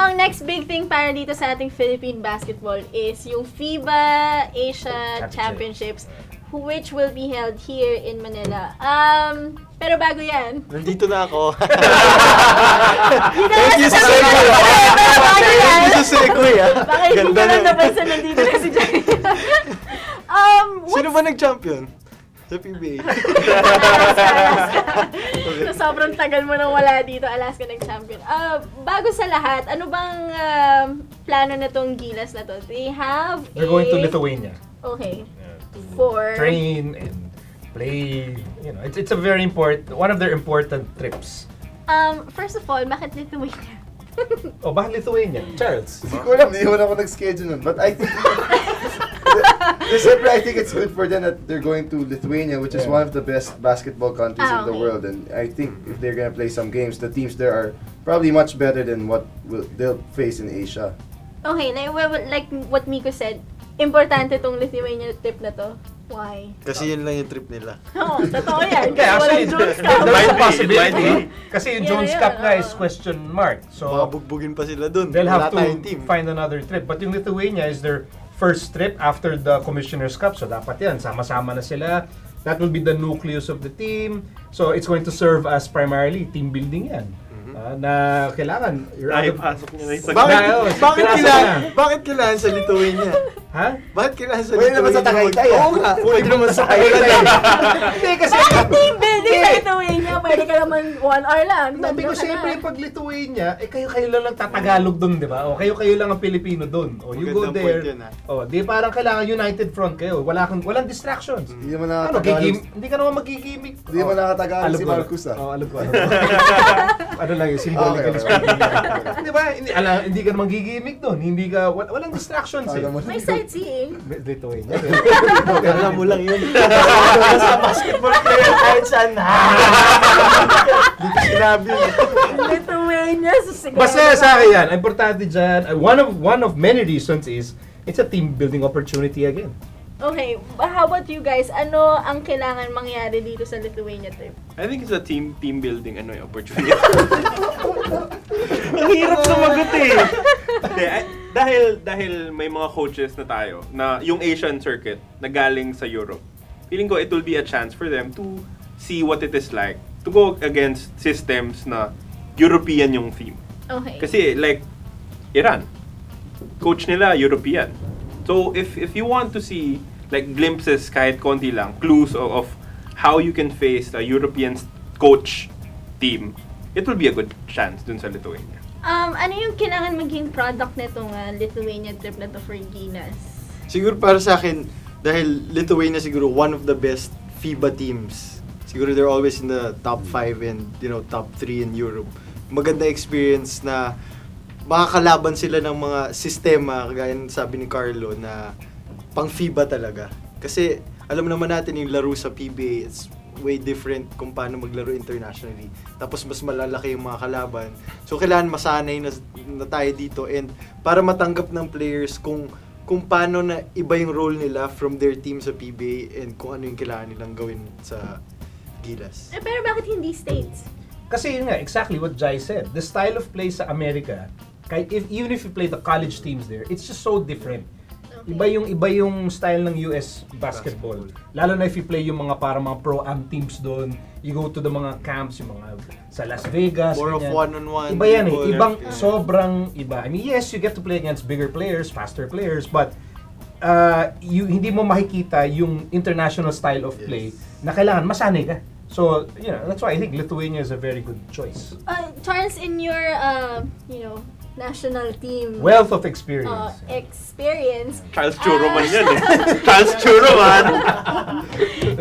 ang next big thing para dito sa ating Philippine basketball is yung FIBA Asia Championships, which will be held here in Manila. Pero bago yan. Nandito na ako. Thank you sa segue. Thank you sa segue. Baka hindi nyo lang napansin nandito na si Jai. Sino ba nag-champion? Sa PBA. So, sobrang tagal mo nang wala dito, Alaska nag-champion. Bago sa lahat, ano bang plano na tong Gilas na to? They have They're going to Lithuania. Okay. To train and play. You know, it's a very important, one of their important trips. First of all, bakit Lithuania? Bakit Lithuania? Charles? Hindi ko alam, hindi ko na ako nag-schedule nun. But I think, I think it's good for them that they're going to Lithuania, which is one of the best basketball countries in the world. And I think if they're gonna play some games, the teams there are probably much better than what they'll face in Asia. Okay, like what Miko said, importante tong Lithuania trip na to. Why? Kasi yun lang yung trip nila. Oo, totoo yan. Okay, actually, Jones Cup. there's a possibility. Kasi yung Yeah, Jones yeah, Cup nga is question mark. So, Baka bugbugin pa sila dun. they'll have Wala to tayong team. find another trip. But yung Lithuania is their first trip after the Commissioner's Cup. So, dapat yan. Sama-sama na sila. That will be the nucleus of the team. So, it's going to serve as primarily team building yan. Na kailangan. Pasok niya na yung Bakit kailangan sa Lithuania? Ha? Bakit kailangan sa Pwede naman sa Tagaytay. Oo nga. Pwede naman sa Tagaytay. Hindi kasi... Bakit team building sa Lithuania? Pwede ka naman 1 hour lang. No, because siyempre pag Lithuania, kayo-kayo lang nagtatagalog doon, di ba? O kayo-kayo lang ang Pilipino doon. O you go Magandang there. point yun, O, di parang kailangan united front kayo. Walang distractions. Hindi naman Ano, nakatagalog. hindi ka naman magigimik. Hindi naman nakatagalog si Marcus Alam ko. Ano lang yung symbolically speaking. Di ba? Hindi ka naman gigimik doon. Hindi ka, walang distractions eh. May sightseeing. Lithuania. Alam mo lang yun. Sa basketball player kahit saan. Hindi ko sinabi. Lithuania, susiguro. Basta sa akin yan, importante dyan, one of many reasons is, it's a team building opportunity again. Okay, how about you guys? Ano ang kailangan mangyari dito sa Lithuania trip? I think it's a team building opportunity. Ang hirap sumagot eh. Dahil may mga coaches na tayo na yung Asian circuit na galing sa Europe. Feeling ko it will be a chance for them to see what it is like to go against systems na European yung theme. Okay. Kasi like Iran, coach nila European. So if you want to see like glimpses kahit konti lang, clues of how you can face a European coach team, it will be a good chance dun sa Lithuania. Ano yung kailangan maging product nitong Lithuania trip na to for Gilas? Siguro para sa akin, dahil Lithuania siguro one of the best FIBA teams. Siguro they're always in the top 5 and top 3 in Europe. Maganda experience na makakalaban sila ng mga sistema, kagaya ng sabi ni Carlo, na pang FIBA talaga. Kasi alam naman natin yung laro sa PBA, it's way different kung paano maglaro internationally. Tapos mas malalaki yung mga kalaban. So kailangan masanay na tayo dito and para matanggap ng players kung paano na iba yung role nila from their team sa PBA and kung ano yung kailangan nilang gawin sa Gilas. Pero bakit hindi States? Kasi yun nga, exactly what Jai said. The style of play sa America, even if you play the college teams there, it's just so different. Okay. Iba yung style ng US basketball. Lalo na if you play yung mga mga pro-am teams doon, you go to the mga camps, yung mga sa Las Vegas. More of one-on-one. Iba yan people. Ibang sobrang iba. I mean, yes, you get to play against bigger players, faster players, but hindi mo makikita yung international style of play na kailangan masanay ka. So, that's why I think Lithuania is a very good choice. Charles, in your, national team. Wealth of experience. Experience. Charles Churoman yan eh. Charles Churoman!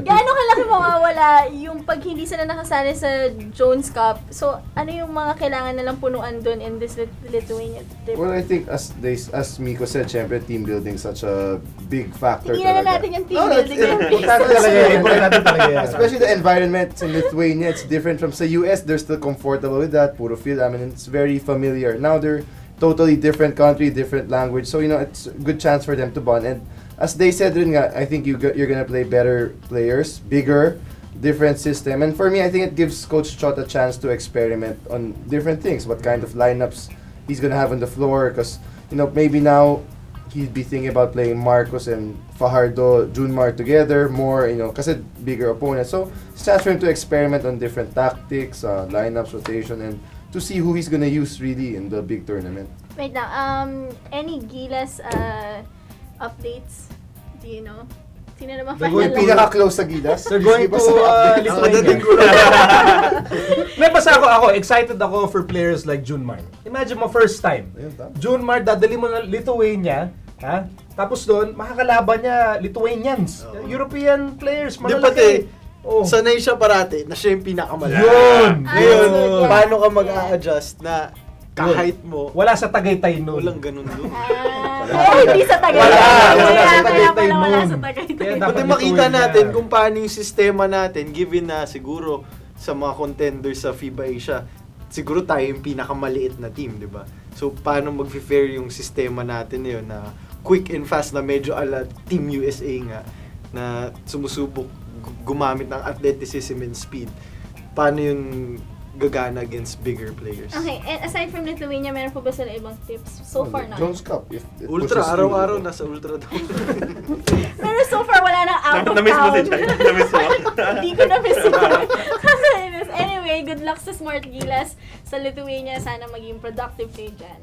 Gaano kalaki mawawala yung pag hindi sila nakasali sa Jones Cup? So, ano yung mga kailangan nalang punuan doon in this Lithuania trip? Well, I think as Miko said, syempre team building such a big factor. Hindi na natin yung team building. Importante talaga yan. Especially the environment in Lithuania, it's different from sa US. They're still comfortable with that, puro field. I mean, it's very familiar. Now they're totally different country, different language. So it's a good chance for them to bond. And as they said rin nga, I think you're gonna play better players, bigger, different system. And for me, I think it gives Coach Chot a chance to experiment on different things. What kind of lineups he's gonna have on the floor. Because maybe now he'd be thinking about playing Marcos and Fajardo, Junmar together more. Kasi bigger opponent. So it's a chance for him to experiment on different tactics, lineups, rotation, and to see who he's gonna use really in the big tournament. Wait now, any Gilas updates? Do you know? Sino naman They're final? going to- Pinaka-close sa Gilas. They're going to Nakadating ko Lithuania. lang. May basta ako, excited ako for players like Junmar. Imagine mo first time. Ayun, tama. Junmar, dadali mo na Lithuania, ha? Tapos doon, makakalaban niya Lithuanians, European players, Di pati, malalaki. Oh. sanay siya parati na siya yung pinakamalaki. Yun! Ngayon, Yun. paano ka mag-a-adjust na kahit mo, Wala sa Tagaytay noon. walang ganun doon. Hindi sa Tagaytay. Wala sa Kaya Tagaytay pala wala noon. sa Tagaytay. Kaya dapat Pati makita Lithuania. natin kung paano yung sistema natin, given na siguro sa mga contenders sa FIBA Asia, siguro tayo yung pinakamaliit na team, di ba? So, paano mag-fair yung sistema natin yun na quick and fast na medyo ala Team USA nga na sumusubok gumamit ng athleticism and speed. Paano yung gagana against bigger players? Okay, and aside from Lithuania, meron po ba sila ibang tips? So far na. Jones Cup. If it Ultra, pushes araw-araw through. nasa ultra daw. Pero so far, wala nang out of Na-miss mo si town. Jai. Na-miss mo. Hindi ko na-miss yun. Anyway, good luck sa Smart Gilas sa Lithuania. Sana maging productive kayo dyan.